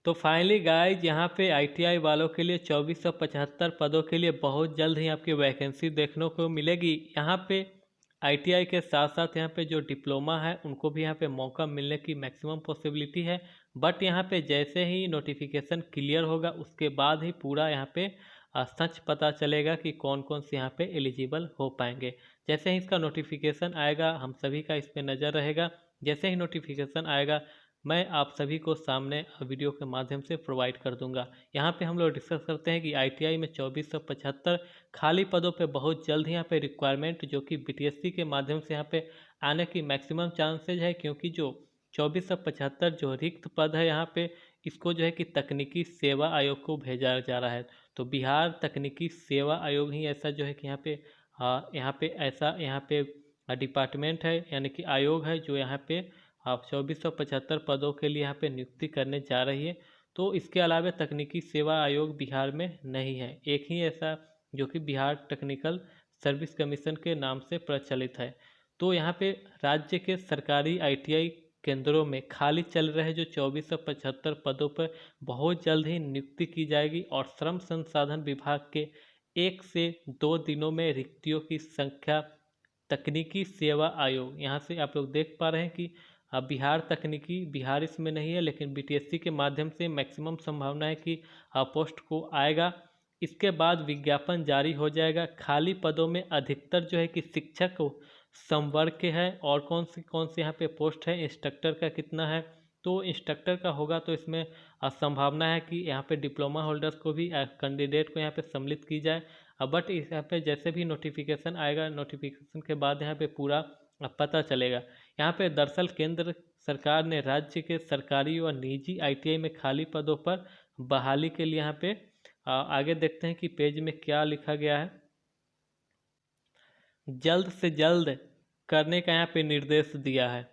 तो finally guys यहाँ पे आईटीआई वालों के लिए 2475 पदों के लिए बहुत जल्द ही आपकी वैकेंसी देखने को मिलेगी। यहाँ पे आईटीआई के साथ साथ यहाँ पे जो डिप्लोमा है उनको भी यहाँ पे मौका मिलने की मैक्सिमम पॉसिबिलिटी है। बट यहाँ पे जैसे ही नोटिफिकेशन क्लियर होगा उसके बाद ही पूरा यहाँ पे सच पता चलेगा कि कौन कौन से यहाँ पे एलिजिबल हो पाएंगे। जैसे ही इसका नोटिफिकेशन आएगा हम सभी का इस पर नज़र रहेगा। जैसे ही नोटिफिकेशन आएगा मैं आप सभी को सामने वीडियो के माध्यम से प्रोवाइड कर दूंगा। यहाँ पे हम लोग डिस्कस करते हैं कि आईटीआई में 2475 खाली पदों पे बहुत जल्द ही यहाँ पे रिक्वायरमेंट जो कि बीटीएससी के माध्यम से यहाँ पे आने की मैक्सिमम चांसेज है, क्योंकि जो 2475 जो रिक्त पद है यहाँ पे इसको जो है कि तकनीकी सेवा आयोग को भेजा जा रहा है। तो बिहार तकनीकी सेवा आयोग ही ऐसा जो है कि यहाँ पे डिपार्टमेंट है, यानी कि आयोग है जो यहाँ पे 2475 पदों के लिए यहाँ पे नियुक्ति करने जा रही है। तो इसके अलावा तकनीकी सेवा आयोग बिहार में नहीं है, एक ही ऐसा जो कि बिहार टेक्निकल सर्विस कमीशन के नाम से प्रचलित है। तो यहाँ पे राज्य के सरकारी आईटीआई केंद्रों में खाली चल रहे जो 2475 पदों पर बहुत जल्द ही नियुक्ति की जाएगी और श्रम संसाधन विभाग के 1 से 2 दिनों में रिक्तियों की संख्या तकनीकी सेवा आयोग, यहाँ से आप लोग देख पा रहे हैं कि बिहार तकनीकी, बिहार इसमें नहीं है लेकिन बीटीएससी के माध्यम से मैक्सिमम संभावना है कि पोस्ट को आएगा। इसके बाद विज्ञापन जारी हो जाएगा। खाली पदों में अधिकतर जो है कि शिक्षक संवर्ग के हैं और कौन से यहाँ पे पोस्ट है, इंस्ट्रक्टर का कितना है, तो इंस्ट्रक्टर का होगा तो इसमें संभावना है कि यहाँ पे डिप्लोमा होल्डर्स को भी कैंडिडेट को यहाँ पे सम्मिलित की जाए। बट यहाँ पे जैसे भी नोटिफिकेशन आएगा, नोटिफिकेशन के बाद यहाँ पे पूरा पता चलेगा। यहाँ पे दरअसल केंद्र सरकार ने राज्य के सरकारी और निजी आईटीआई में खाली पदों पर बहाली के लिए यहाँ पे आगे देखते हैं कि पेज में क्या लिखा गया है। जल्द से जल्द करने का यहाँ पे निर्देश दिया है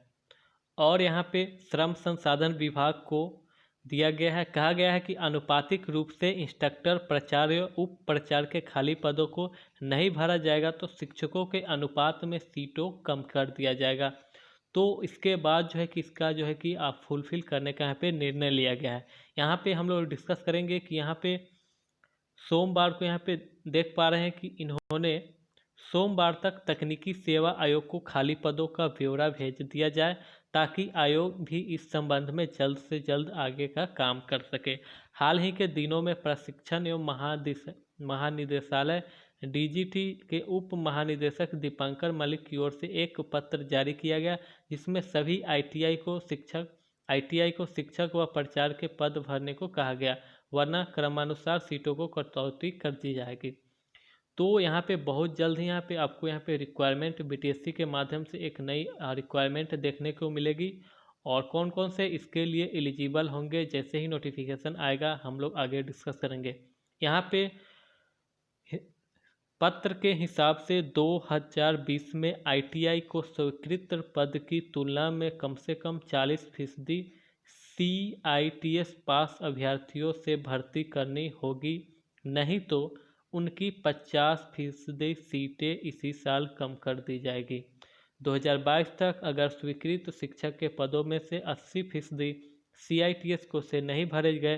और यहाँ पे श्रम संसाधन विभाग को दिया गया है, कहा गया है कि अनुपातिक रूप से इंस्ट्रक्टर, प्राचार्य, उप प्राचार्य के खाली पदों को नहीं भरा जाएगा तो शिक्षकों के अनुपात में सीटों कम कर दिया जाएगा। तो इसके बाद जो है कि इसका जो है कि आप फुलफिल करने का यहाँ पे निर्णय लिया गया है। यहाँ पे हम लोग डिस्कस करेंगे कि यहाँ पे सोमवार को यहाँ पे देख पा रहे हैं कि इन्होंने सोमवार तक तकनीकी सेवा आयोग को खाली पदों का ब्यौरा भेज दिया जाए ताकि आयोग भी इस संबंध में जल्द से जल्द आगे का काम कर सके। हाल ही के दिनों में प्रशिक्षण एवं महानिदेशालय डीजीटी के उप महानिदेशक दीपांकर मलिक की ओर से एक पत्र जारी किया गया जिसमें सभी आईटीआई को शिक्षक व प्राचार्य के पद भरने को कहा गया, वरना क्रमानुसार सीटों को कटौती कर दी जाएगी। तो यहाँ पे बहुत जल्द ही यहाँ पे आपको यहाँ पे रिक्वायरमेंट बीटीएससी के माध्यम से एक नई रिक्वायरमेंट देखने को मिलेगी और कौन कौन से इसके लिए एलिजिबल होंगे जैसे ही नोटिफिकेशन आएगा हम लोग आगे डिस्कस करेंगे। यहाँ पे पत्र के हिसाब से 2020 में आईटीआई को स्वीकृत पद की तुलना में कम से कम 40% CITS पास अभ्यर्थियों से भर्ती करनी होगी, नहीं तो उनकी 50% सीटें इसी साल कम कर दी जाएगी। 2022 तक अगर स्वीकृत शिक्षक के पदों में से 80% CITS को से नहीं भरे गए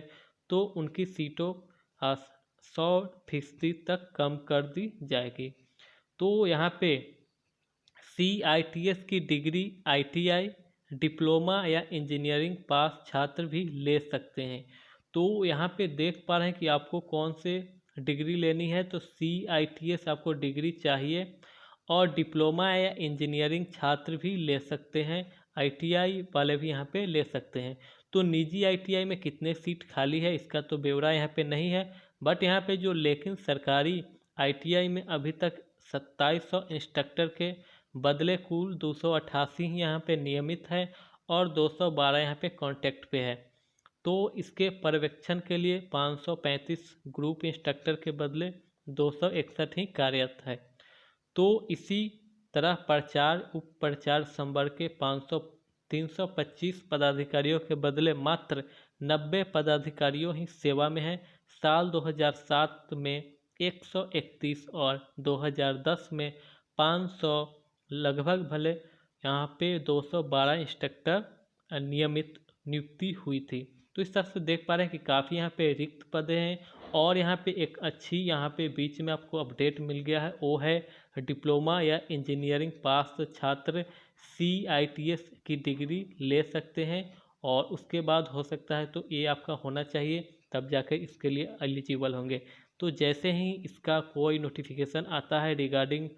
तो उनकी सीटों 100% तक कम कर दी जाएगी। तो यहाँ पे CITS की डिग्री ITI, डिप्लोमा या इंजीनियरिंग पास छात्र भी ले सकते हैं। तो यहाँ पे देख पा रहे हैं कि आपको कौन से डिग्री लेनी है, तो CITS आपको डिग्री चाहिए और डिप्लोमा या इंजीनियरिंग छात्र भी ले सकते हैं, ITI वाले भी यहाँ पे ले सकते हैं। तो निजी ITI में कितने सीट खाली है इसका तो ब्यौरा यहाँ पे नहीं है, बट यहाँ पे जो लेकिन सरकारी ITI में अभी तक 2700 इंस्ट्रक्टर के बदले कुल 288 ही यहाँ पे नियमित है और 212 यहाँ पे कॉन्टैक्ट पे है। तो इसके पर्यवेक्षण के लिए 535 ग्रुप इंस्ट्रक्टर के बदले 261 ही कार्यरत है। तो इसी तरह प्रचार उप प्रचार संवर्ग के 325 पदाधिकारियों के बदले मात्र 90 पदाधिकारियों ही सेवा में हैं। साल 2007 में 131 और 2010 में 500 लगभग भले यहाँ पे 212 इंस्ट्रक्टर नियमित नियुक्ति हुई थी। तो इस तरह से देख पा रहे हैं कि काफ़ी यहाँ पे रिक्त पद हैं। और यहाँ पे एक अच्छी यहाँ पे बीच में आपको अपडेट मिल गया है, वो है डिप्लोमा या इंजीनियरिंग पास छात्र CITS की डिग्री ले सकते हैं। और उसके बाद हो सकता है तो ये आपका होना चाहिए, तब जाकर इसके लिए एलिजिबल होंगे। तो जैसे ही इसका कोई नोटिफिकेशन आता है रिगार्डिंग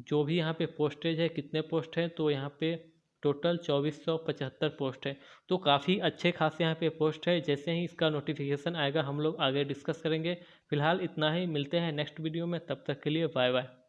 जो भी यहाँ पे पोस्टेज है, कितने पोस्ट हैं, तो यहाँ पे टोटल 2475 पोस्ट है। तो काफ़ी अच्छे खासे यहाँ पे पोस्ट है। जैसे ही इसका नोटिफिकेशन आएगा हम लोग आगे डिस्कस करेंगे। फिलहाल इतना ही, मिलते हैं नेक्स्ट वीडियो में, तब तक के लिए बाय बाय।